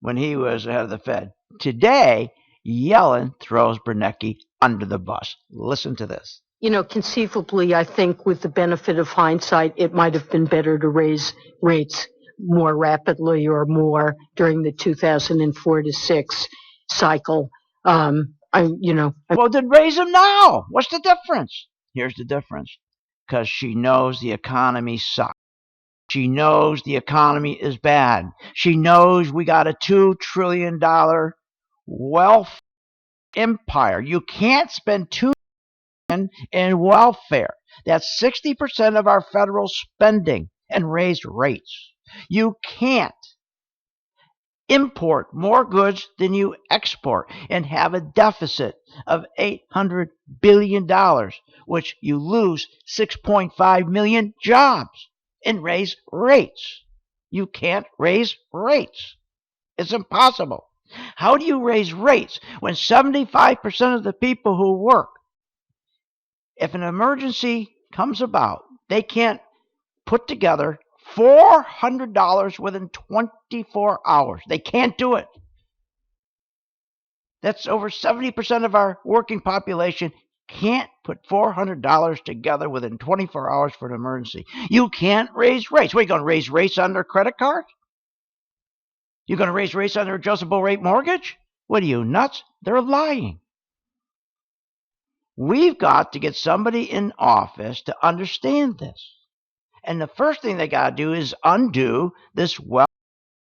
when he was head of the Fed. Today, Yellen throws Bernanke under the bus. Listen to this. You know, conceivably, I think with the benefit of hindsight, it might have been better to raise rates more rapidly or more during the 2004 to 6 cycle. Well, then raise them now. What's the difference? Here's the difference. Because she knows the economy sucks. She knows the economy is bad. She knows we got a $2 trillion wealth empire. You can't spend $2 trillion in welfare. That's 60% of our federal spending and raise rates. You can't import more goods than you export and have a deficit of $800 billion, which you lose 6.5 million jobs and raise rates. You can't raise rates. It's impossible. How do you raise rates when 75% of the people who work, if an emergency comes about, they can't put together $400 within 24 hours? They can't do it. That's over 70% of our working population can't put $400 together within 24 hours for an emergency. You can't raise rates. What, are you going to raise rates on their credit card? You're going to raise rates on their adjustable rate mortgage? What are you, nuts? They're lying. We've got to get somebody in office to understand this. And the first thing they got to do is undo this wealth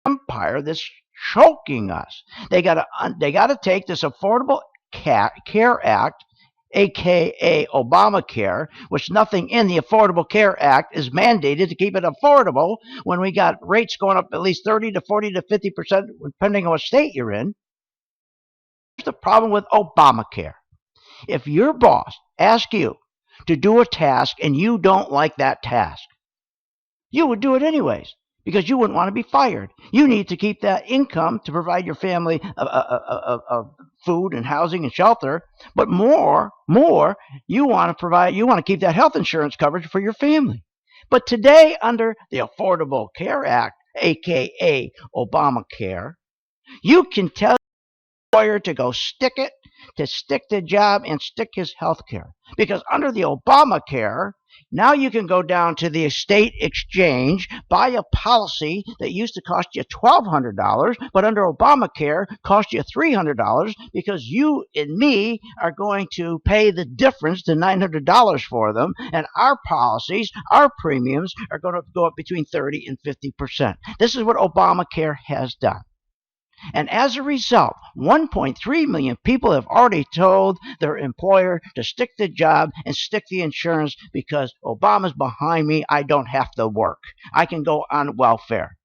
empire that's choking us. They got to take this Affordable Care Act, aka Obamacare, which nothing in the Affordable Care Act is mandated to keep it affordable when we got rates going up at least 30 to 40 to 50%, depending on what state you're in. Here's the problem with Obamacare. If your boss asks you to do a task and you don't like that task, you would do it anyways because you wouldn't want to be fired. You need to keep that income to provide your family food and housing and shelter, but more, you want to keep that health insurance coverage for your family. But today, under the Affordable Care Act, aka Obamacare, you can tell the employer to go stick the job and stick his health care. Because under the Obamacare, now you can go down to the estate exchange, buy a policy that used to cost you $1,200, but under Obamacare cost you $300 because you and me are going to pay the difference to $900 for them, and our policies, our premiums are going to go up between 30 and 50%. This is what Obamacare has done. And as a result, 1.3 million people have already told their employer to stick the job and stick the insurance because Obama's behind me. I don't have to work. I can go on welfare.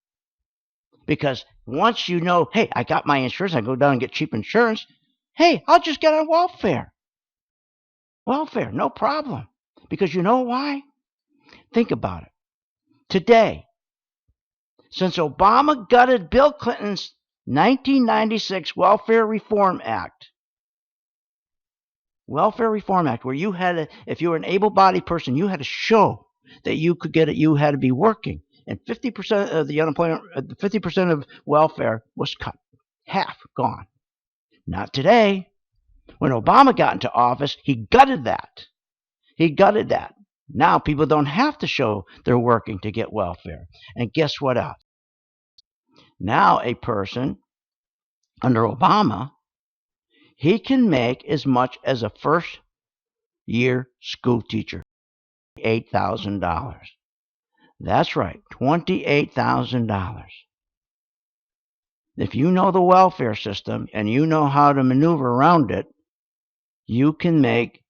Because once you know, hey, I got my insurance, I go down and get cheap insurance, hey, I'll just get on welfare. Welfare, no problem. Because you know why? Think about it. Today, since Obama gutted Bill Clinton's 1996 Welfare Reform Act, where you had to, if you were an able-bodied person, you had to show that you could get it, you had to be working. And 50% of the unemployment, 50% of welfare was cut. Half gone. Not today. When Obama got into office, he gutted that. Now people don't have to show they're working to get welfare. And guess what else? Now a person under Obama, he can make as much as a first-year school teacher, $28,000. That's right, $28,000. If you know the welfare system and you know how to maneuver around it, you can make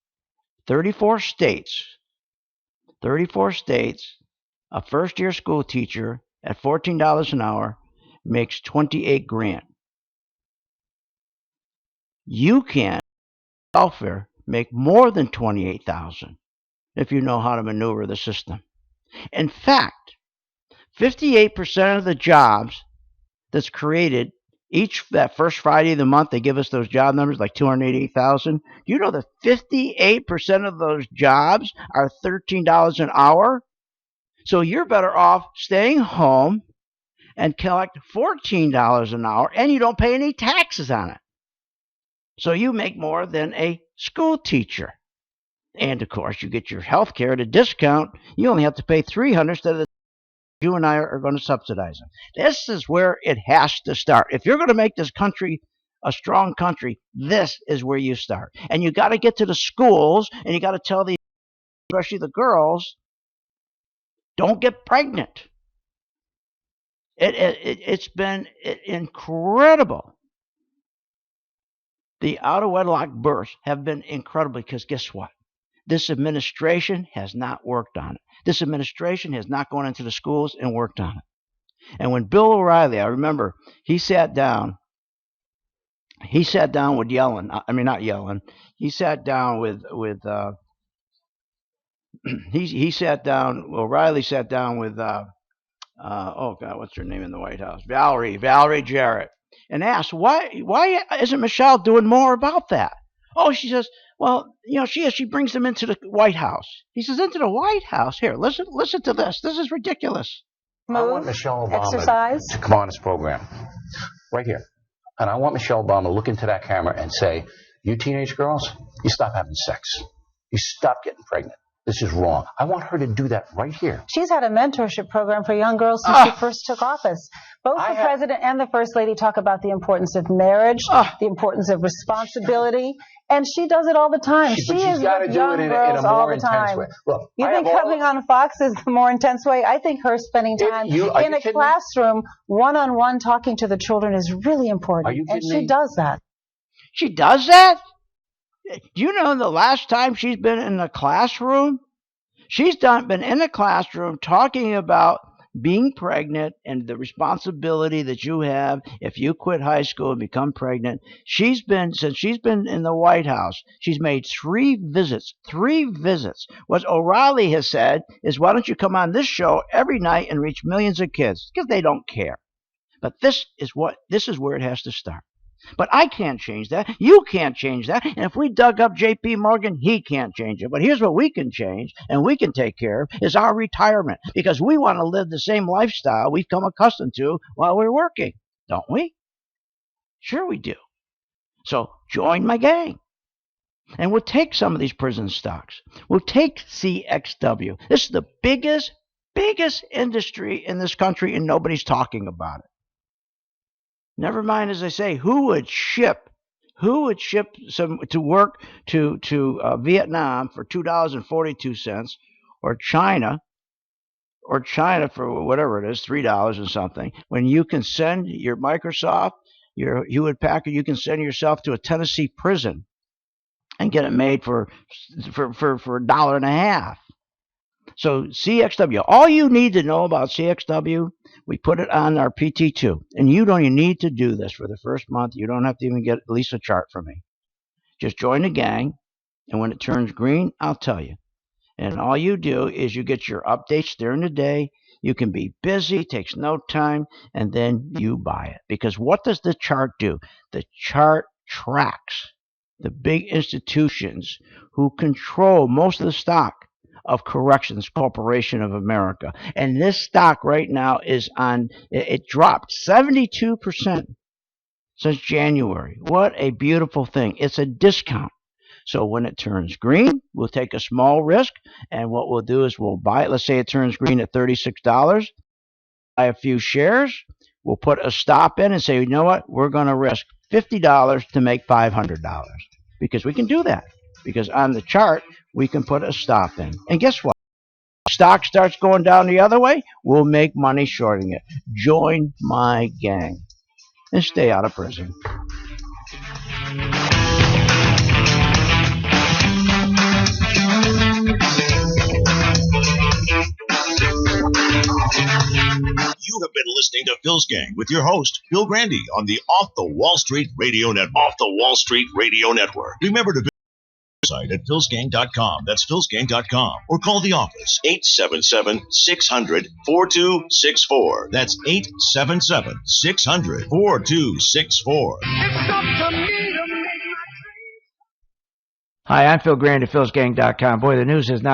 34 states, a first-year school teacher at $14 an hour makes $28,000. You can, welfare, make more than $28,000 if you know how to maneuver the system. In fact, 58% of the jobs that's created that first Friday of the month, they give us those job numbers like 288,000. You know that 58% of those jobs are $13 an hour? So you're better off staying home and collect $14 an hour, and you don't pay any taxes on it. So you make more than a school teacher. And of course, you get your health care at a discount. You only have to pay $300 instead of the you and I are going to subsidize them. This is where it has to start. If you're going to make this country a strong country, this is where you start. And you got to get to the schools, and you got to tell the, especially the girls, don't get pregnant. It's been incredible. The out-of-wedlock births have been incredible because guess what? This administration has not worked on it. This administration has not gone into the schools and worked on it. And when Bill O'Reilly, I remember, he sat down with Yellen. I mean, not Yellen. He sat down O'Reilly sat down with oh God, what's her name in the White House? Valerie Jarrett, and asked why isn't Michelle doing more about that? Oh, she says, well, she brings them into the White House. He says, into the White House? Here, listen to this. This is ridiculous. I want Michelle Obama to come on this program right here, and I want Michelle Obama to look into that camera and say, "You teenage girls, you stop having sex. You stop getting pregnant. This is wrong." I want her to do that right here. She's had a mentorship program for young girls since she first took office. Both the president and the first lady talk about the importance of marriage, the importance of responsibility, and she does it all the time. She is with young girls all the time. Look, you think coming on Fox is the more intense way? I think her spending time in a classroom, one-on-one, talking to the children is really important. Are you kidding me? She does that. She does that? Do you know the last time she's been in a classroom? She's been in a classroom talking about being pregnant and the responsibility that you have if you quit high school and become pregnant. Since she's been in the White House, she's made 3 visits. 3 visits. What O'Reilly has said is, why don't you come on this show every night and reach millions of kids? Because they don't care. But this is where it has to start. But I can't change that. You can't change that. And if we dug up J.P. Morgan, he can't change it. But here's what we can change and we can take care of is our retirement. Because we want to live the same lifestyle we've come accustomed to while we're working. Don't we? Sure we do. So join my gang. And we'll take some of these prison stocks. We'll take CXW. This is the biggest industry in this country, and nobody's talking about it. Never mind, as I say, who would ship some to work to Vietnam for $2.42, or China for whatever it is, $3 and something, when you can send your Microsoft, your Hewlett Packard, you can send yourself to a Tennessee prison and get it made for $1.50. So CXW, all you need to know about CXW, we put it on our PT2. And you don't even need to do this for the first month. You don't have to even get at least a chart from me. Just join the gang, and when it turns green, I'll tell you. And all you do is you get your updates during the day. You can be busy, takes no time, and then you buy it. Because what does the chart do? The chart tracks the big institutions who control most of the stock of Corrections Corporation of America. And this stock right now is it dropped 72% since January. What a beautiful thing. It's a discount. So when it turns green, we'll take a small risk, and what we'll do is we'll buy it. Let's say it turns green at $36. Buy a few shares. We'll put a stop in and say, you know what? We're going to risk $50 to make $500. Because we can do that. Because on the chart, we can put a stop in. And guess what? If stock starts going down the other way, we'll make money shorting it. Join my gang and stay out of prison. You have been listening to Phil's Gang with your host, Phil Grande, on the Off the Wall Street Radio Network. Off the Wall Street Radio Network. Remember to visit our website at philsgang.com. That's philsgang.com. Or call the office, 877-600-4264. That's 877-600-4264. Hi, I'm Phil Grande at philsgang.com. Boy, the news has not